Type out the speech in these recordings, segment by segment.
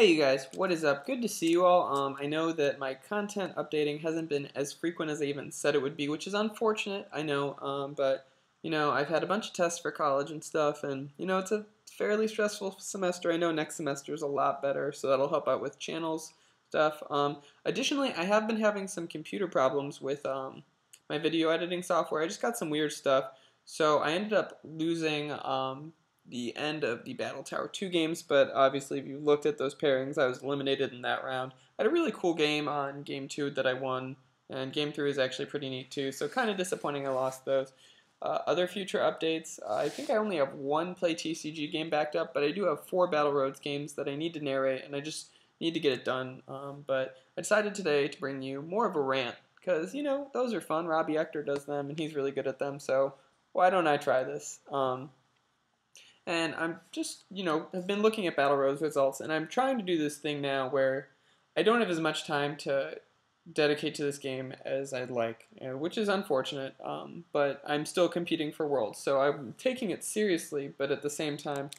Hey you guys, what is up? Good to see you all. I know that my content updating hasn't been as frequent as I even said it would be, which is unfortunate, I know, but I've had a bunch of tests for college and stuff, and it's a fairly stressful semester. I know next semester is a lot better, so that'll help out with channels stuff. Additionally, I have been having some computer problems with my video editing software. I just got some weird stuff, so I ended up losing the end of the Battle Tower 2 games, but obviously if you looked at those pairings, I was eliminated in that round. I had a really cool game on Game 2 that I won, and Game 3 is actually pretty neat too, so kind of disappointing I lost those. Other future updates, I think I only have one Play TCG game backed up, but I do have 4 Battle Roads games that I need to narrate, and I just need to get it done. But I decided today to bring you more of a rant, because, those are fun. Robbie Ector does them, and he's really good at them, so why don't I try this? And I'm just, have been looking at Battle Roads results, and I'm trying to do this thing now where I don't have as much time to dedicate to this game as I'd like, which is unfortunate, but I'm still competing for Worlds, so I'm taking it seriously, but at the same time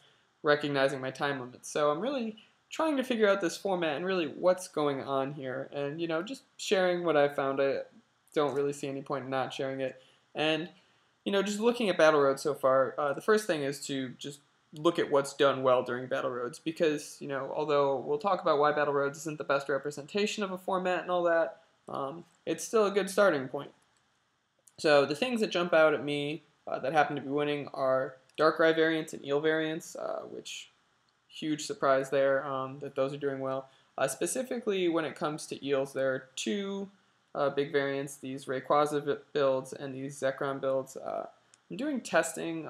recognizing my time limits. So I'm really trying to figure out this format and really what's going on here, and, just sharing what I've found. I don't really see any point in not sharing it. And just looking at Battle Roads so far, the first thing is to just look at what's done well during Battle Roads, because, although we'll talk about why Battle Roads isn't the best representation of a format and all that, it's still a good starting point. So the things that jump out at me that happen to be winning are Darkrai variants and Eel variants, which, huge surprise there that those are doing well. Specifically when it comes to Eels, there are two big variants, these Rayquaza builds and these Zekrom builds. I'm doing testing,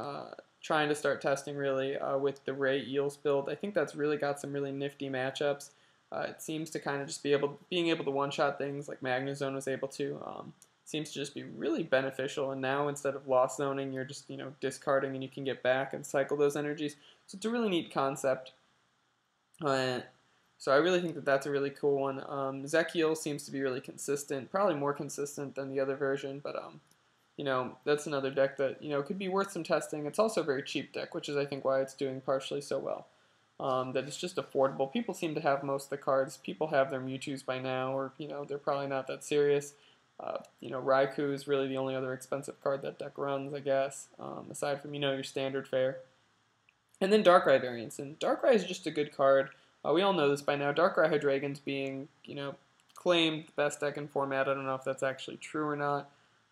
trying to start testing really with the Ray Eels build. I think that's really got some really nifty matchups. It seems to kind of just being able to one-shot things like Magnezone was able to. Seems to just be really beneficial, and now instead of lost zoning, you're just discarding and you can get back and cycle those energies. So it's a really neat concept. So I really think that that's a really cool one. Zekiel seems to be really consistent, probably more consistent than the other version, but that's another deck that could be worth some testing. It's also a very cheap deck, which is I think why it's doing partially so well. That it's just affordable. People seem to have most of the cards. People have their Mewtwo's by now, or they're probably not that serious. Raikou is really the only other expensive card that deck runs, I guess, aside from your standard fare. And then Darkrai variants, and Darkrai is just a good card. We all know this by now. Darkrai Hydreigon's being, claimed best deck in format. I don't know if that's actually true or not.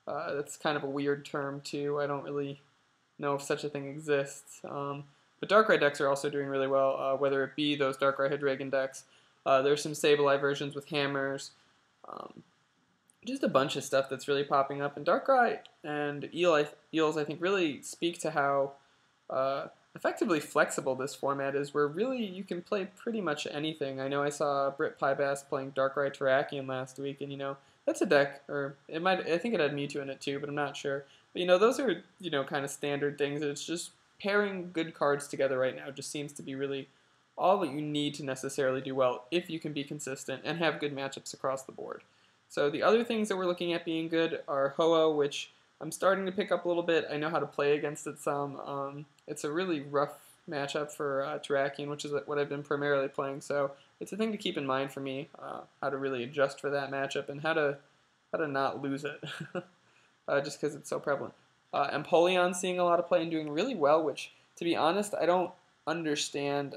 That's kind of a weird term, too. I don't really know if such a thing exists. But Darkrai decks are also doing really well, whether it be those Darkrai Hydreigon decks. There's some Sableye versions with hammers. Just a bunch of stuff that's really popping up. And Darkrai and Eels, I think, really speak to how effectively flexible this format is, where really you can play pretty much anything. I know I saw Britt Pybass playing Darkrai Terrakion last week, and that's a deck, or I think it had Mewtwo in it too, but I'm not sure. But those are kind of standard things. It's just pairing good cards together right now just seems to be really all that you need to necessarily do well if you can be consistent and have good matchups across the board. So the other things that we're looking at being good are Ho-Oh, which I'm starting to pick up a little bit. I know how to play against it some. It's a really rough matchup for Terrakion, which is what I've been primarily playing. So it's a thing to keep in mind for me, how to really adjust for that matchup and how to not lose it, just because it's so prevalent. Empoleon's seeing a lot of play and doing really well, which, to be honest, I don't understand,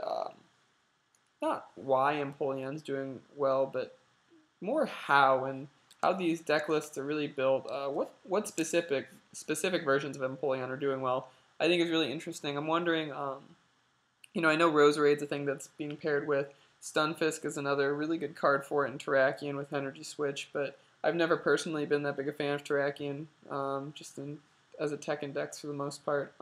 not why Empoleon's doing well, but more how, and how these deck lists are really built. What specific versions of Empoleon are doing well, I think is really interesting. I'm wondering, I know Roserade's a thing that's being paired with. Stunfisk is another really good card for it in Terrakion with Energy Switch, but I've never personally been that big a fan of Terrakion, as a tech index for the most part.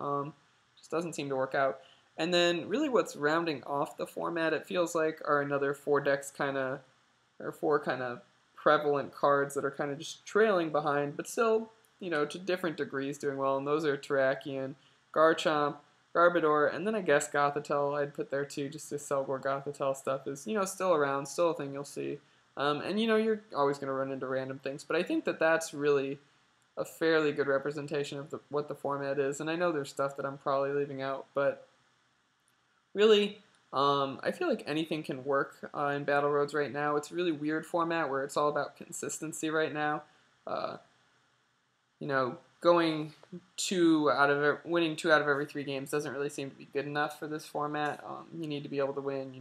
Just doesn't seem to work out. And then really what's rounding off the format, it feels like, are another four kind of prevalent cards that are kind of just trailing behind, but still, to different degrees doing well, and those are Terrakion, Garchomp, Garbodor, and then I guess Gothitelle I'd put there too, just this Selgor Gothitelle stuff is, still around, still a thing you'll see. And you're always going to run into random things, but I think that that's really a fairly good representation of what the format is, and I know there's stuff that I'm probably leaving out, but really, I feel like anything can work in Battle Roads right now. It's a really weird format where it's all about consistency right now. Uh, you know, going winning 2 out of every 3 games doesn't really seem to be good enough for this format. You need to be able to win,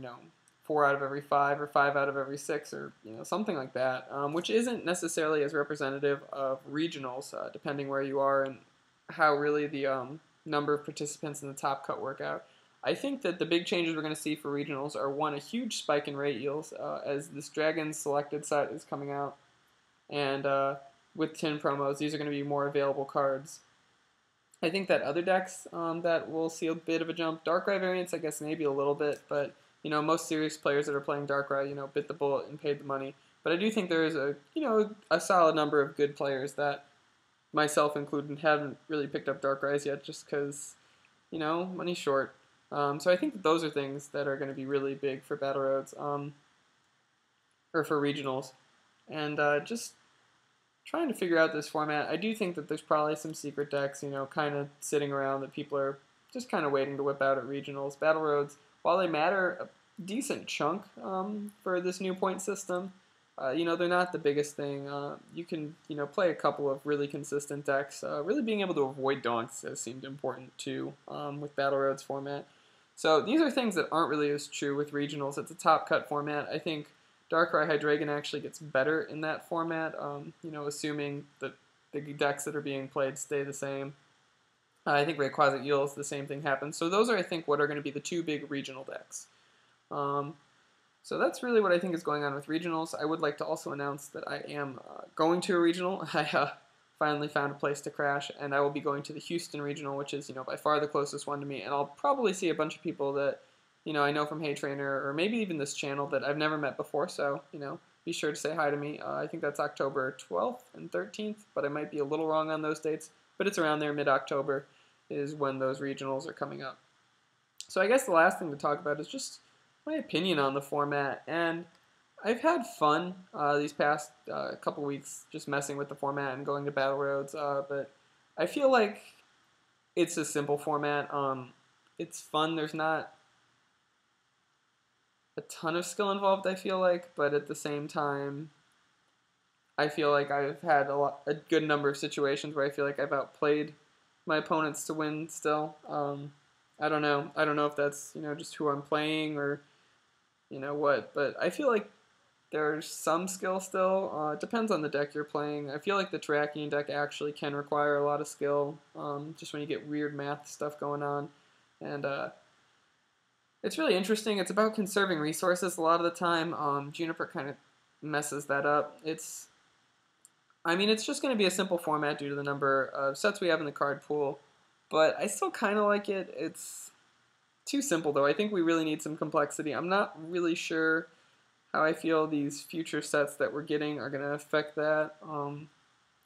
4 out of every 5 or 5 out of every 6 or something like that, which isn't necessarily as representative of regionals, depending where you are and how really the number of participants in the top cut work out. I think that the big changes we're going to see for regionals are, one, a huge spike in rate yields as this Dragon selected set is coming out, and with tin promos, these are going to be more available cards. I think that other decks that will see a bit of a jump, Darkrai variants, I guess maybe a little bit, but most serious players that are playing Darkrai, bit the bullet and paid the money. But I do think there is a solid number of good players that, myself included, haven't really picked up Darkrai's yet, just because money's short. So I think that those are things that are going to be really big for Battle Roads, or for regionals, and just trying to figure out this format. I do think that there's probably some secret decks, kind of sitting around that people are just kind of waiting to whip out at regionals. Battle Roads, while they matter a decent chunk for this new point system, they're not the biggest thing. You can, play a couple of really consistent decks. Really being able to avoid donks has seemed important too with Battle Roads format. So these are things that aren't really as true with regionals. It's a top cut format. I think Darkrai Hydreigon actually gets better in that format, assuming that the decks that are being played stay the same. I think Rayquaza Eels, the same thing happens. So those are, I think, what are going to be the 2 big regional decks. So that's really what I think is going on with regionals. I would like to also announce that I am going to a regional. I finally found a place to crash, and I will be going to the Houston regional, which is, by far the closest one to me. And I'll probably see a bunch of people that I know from Hey Trainer, or maybe even this channel, that I've never met before, so, be sure to say hi to me. I think that's October 12th and 13th, but I might be a little wrong on those dates, but it's around there. Mid-October is when those regionals are coming up. So I guess the last thing to talk about is just my opinion on the format, and I've had fun these past couple weeks just messing with the format and going to Battle Roads, but I feel like it's a simple format. It's fun. There's not a ton of skill involved, I feel like, but at the same time, I feel like I've had a good number of situations where I feel like I've outplayed my opponents to win still. I don't know. I don't know if that's, just who I'm playing or, what, but I feel like there's some skill still. It depends on the deck you're playing. I feel like the Terrakion deck actually can require a lot of skill, just when you get weird math stuff going on, and it's really interesting. It's about conserving resources a lot of the time. Juniper kind of messes that up. It's just going to be a simple format due to the number of sets we have in the card pool, but I still kind of like it. It's too simple, though. I think we really need some complexity. I'm not really sure how I feel these future sets that we're getting are going to affect that.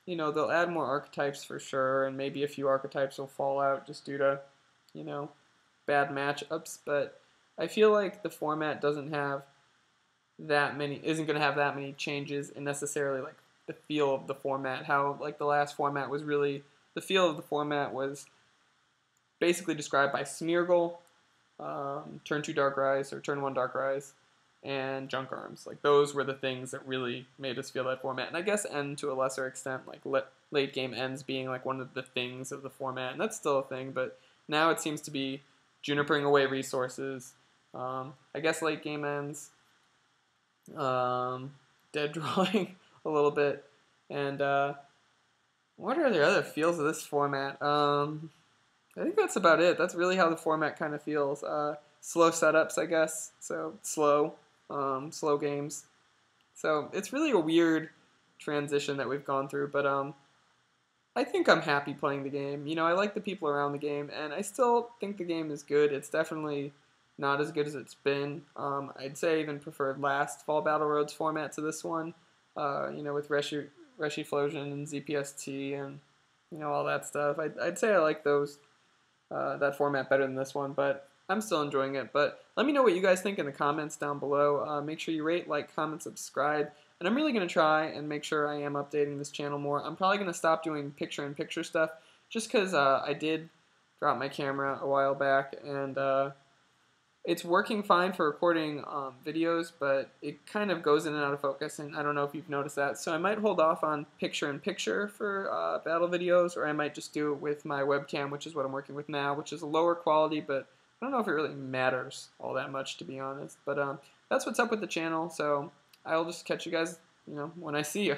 They'll add more archetypes for sure, and maybe a few archetypes will fall out just due to, bad matchups, but I feel like the format isn't going to have that many changes in necessarily like the feel of the format. How like the last format was really, the feel of the format was basically described by Smeargle, turn 2 Darkrai's or turn 1 Darkrai's, and Junk Arms. Like those were the things that really made us feel that format. And I guess End to a lesser extent, like late game ends being like one of the things of the format, and that's still a thing, but now it seems to be junipering away resources. I guess late game ends, dead drawing a little bit, and what are the other feels of this format? I think that's about it. That's really how the format kind of feels. Slow setups, I guess. So slow games. So it's really a weird transition that we've gone through, but I think I'm happy playing the game. I like the people around the game, and I still think the game is good. It's definitely not as good as it's been. I'd say I even preferred last Fall Battle Roads format to this one, with Reshiflosion and ZPST and, all that stuff. I'd say I like that format better than this one, but I'm still enjoying it. But let me know what you guys think in the comments down below. Make sure you rate, like, comment, subscribe. And I'm really going to try and make sure I am updating this channel more. I'm probably going to stop doing picture-in-picture stuff just because I did drop my camera a while back, and It's working fine for recording videos, but it kind of goes in and out of focus, and I don't know if you've noticed that. So I might hold off on picture-in-picture for battle videos, or I might just do it with my webcam, which is what I'm working with now, which is a lower quality, but I don't know if it really matters all that much, to be honest. But that's what's up with the channel, so I'll just catch you guys, when I see you.